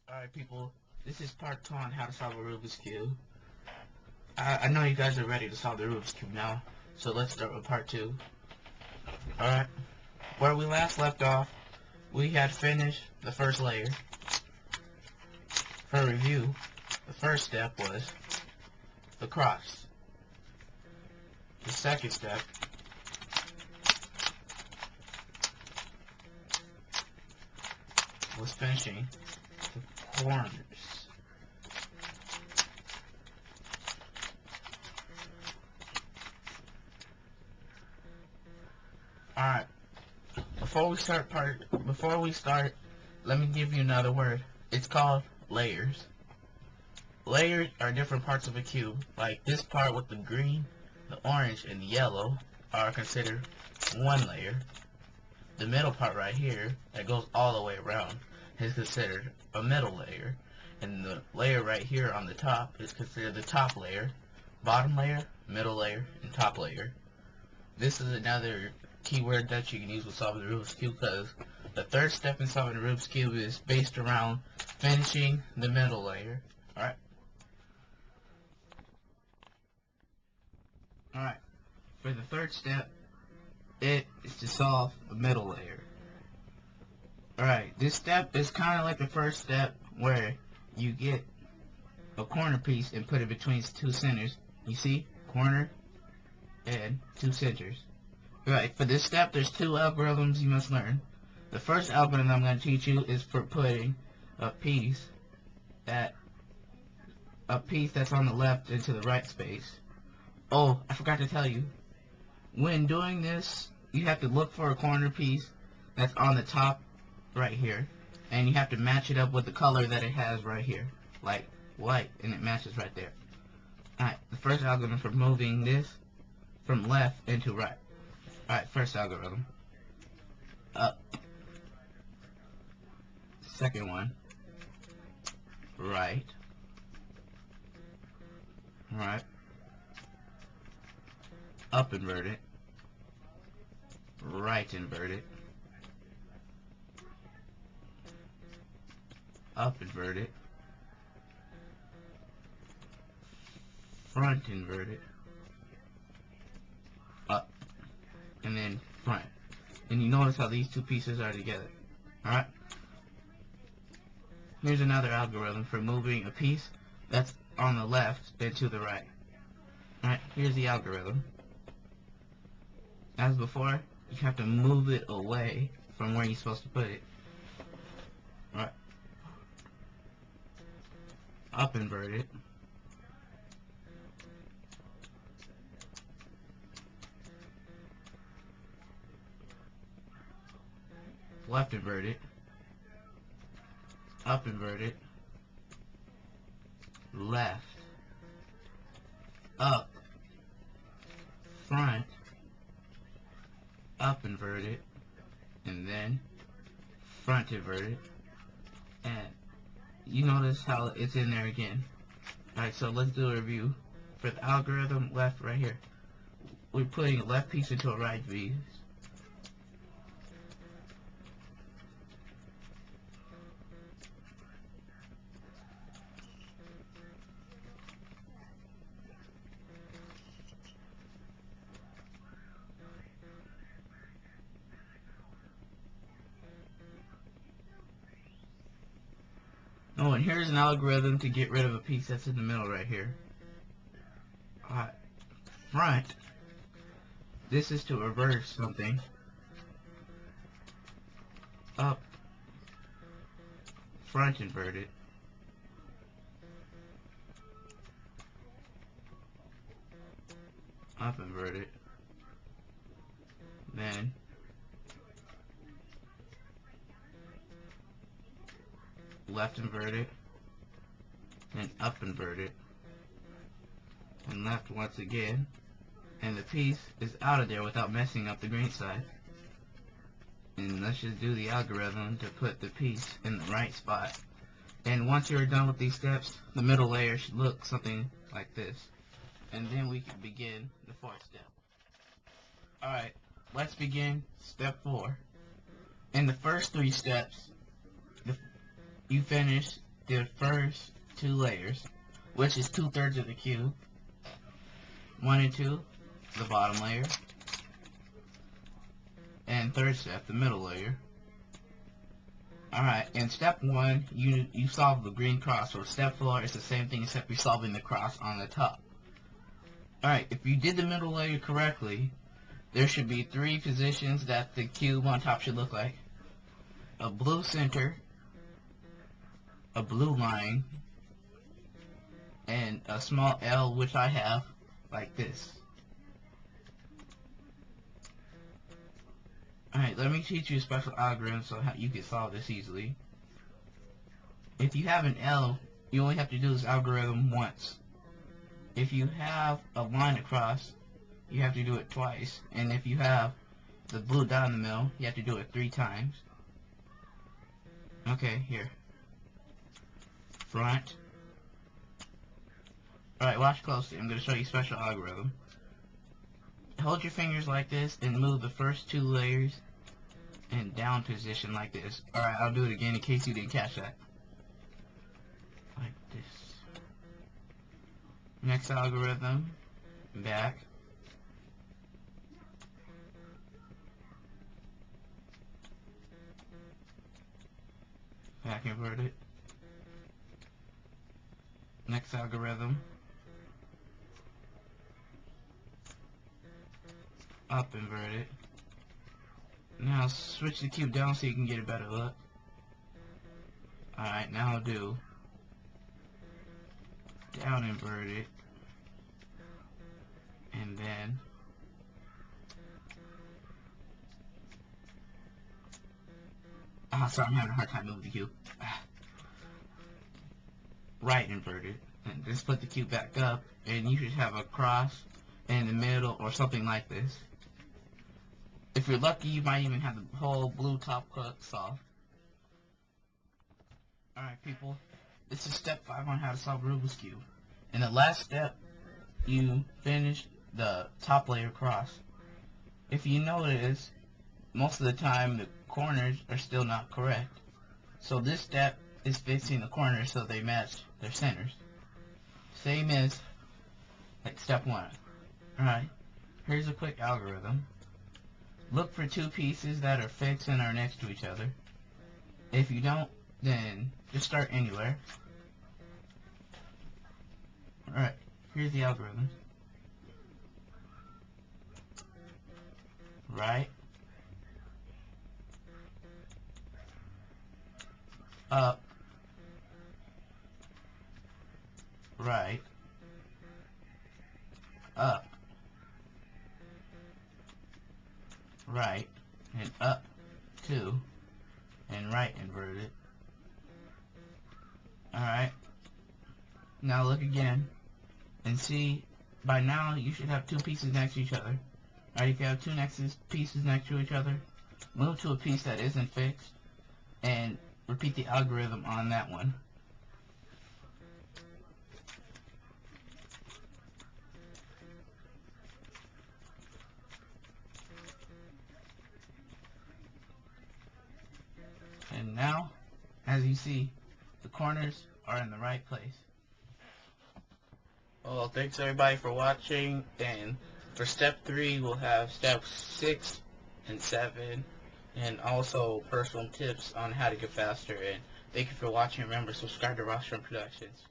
Alright people, this is part 2 on how to solve a Rubik's Cube. I know you guys are ready to solve the Rubik's Cube now, so let's start with part 2. Alright, where we last left off, we had finished the first layer. For review, the first step was the cross. The second step was finishing the corners. Alright, before we start, let me give you another word. It's called layers. Layers are different parts of a cube. Like this part with the green, the orange, and the yellow are considered one layer. The middle part right here, that goes all the way around, is considered a middle layer. And the layer right here on the top is considered the top layer, bottom layer, middle layer, and top layer. This is another keyword that you can use with solving the Rubik's Cube, because the third step in solving the Rubik's Cube is based around finishing the middle layer. Alright, for the third step, it is to solve a middle layer. Alright, this step is kind of like the first step, where you get a corner piece and put it between two centers. You see? Corner and two centers. Right, for this step, there's two algorithms you must learn. The first algorithm I'm going to teach you is for putting a piece that's on the left into the right space. Oh, I forgot to tell you. When doing this, you have to look for a corner piece that's on the top right here, and you have to match it up with the color that it has right here, like white, and it matches right there. Alright, the first algorithm for moving this from left into right. Alright, first algorithm. Up. Second one. Right. Right. Up inverted. Right inverted. Up inverted. Front inverted. Up. And then front. And you notice how these two pieces are together. Alright? Here's another algorithm for moving a piece that's on the left into the right. Alright, here's the algorithm. As before, you have to move it away from where you're supposed to put it. Alright. Up inverted. Left inverted. Up inverted. Left. Up. Front. Up inverted. And then front inverted. And you notice how it's in there again. Alright, so let's do a review. For the algorithm left right here, we're putting a left piece into a right piece. Oh, and here's an algorithm to get rid of a piece that's in the middle right here. Alright, front. This is to reverse something. Up. Front inverted. Up inverted. Then left inverted. And up inverted. And left once again. And the piece is out of there without messing up the green side. And let's just do the algorithm to put the piece in the right spot. And once you're done with these steps, the middle layer should look something like this. And then we can begin the fourth step. Alright, let's begin step 4. In the first 3 steps, you finish the first two layers, which is 2/3 of the cube. 1 and 2, the bottom layer. And third step, the middle layer. Alright, in step 1, you solve the green cross, or step 4 is the same thing except you're solving the cross on the top. Alright, if you did the middle layer correctly, there should be 3 positions that the cube on top should look like. A blue center, a blue line, and a small L, which I have, like this. Alright, let me teach you a special algorithm so you can solve this easily. If you have an L, you only have to do this algorithm once. If you have a line across, you have to do it twice. And if you have the blue dot in the middle, you have to do it 3 times. Okay, here. Front. Alright, watch closely. I'm going to show you a special algorithm. Hold your fingers like this and move the first 2 layers in down position like this. Alright, I'll do it again in case you didn't catch that. Like this. Next algorithm. Back. Back inverted. Next algorithm. Up inverted. Now switch the cube down so you can get a better look. Alright, now I'll do down inverted, and then sorry, I'm having a hard time moving the cube. Right inverted, and just put the cube back up, and you should have a cross in the middle or something like this. If you're lucky, you might even have the whole blue top cut solved. Alright people, this is step 5 on how to solve Rubik's Cube. In the last step, you finish the top layer cross. If you notice, most of the time the corners are still not correct. So this step is fixing the corners so they match their centers. Same as like step 1. Alright, here's a quick algorithm. Look for 2 pieces that are fixed and are next to each other. If you don't, then just start anywhere. Alright, here's the algorithm. Right, up, right, up, right, and up 2, and right inverted. Alright, now look again, and see, by now you should have 2 pieces next to each other. Alright, if you have 2 pieces next to each other, move to a piece that isn't fixed, and repeat the algorithm on that one. And now, as you see, the corners are in the right place. Well, thanks everybody for watching, and for step 3 we'll have steps 6 and 7, and also personal tips on how to get faster. And thank you for watching. Remember, subscribe to RAWshrimpProductions.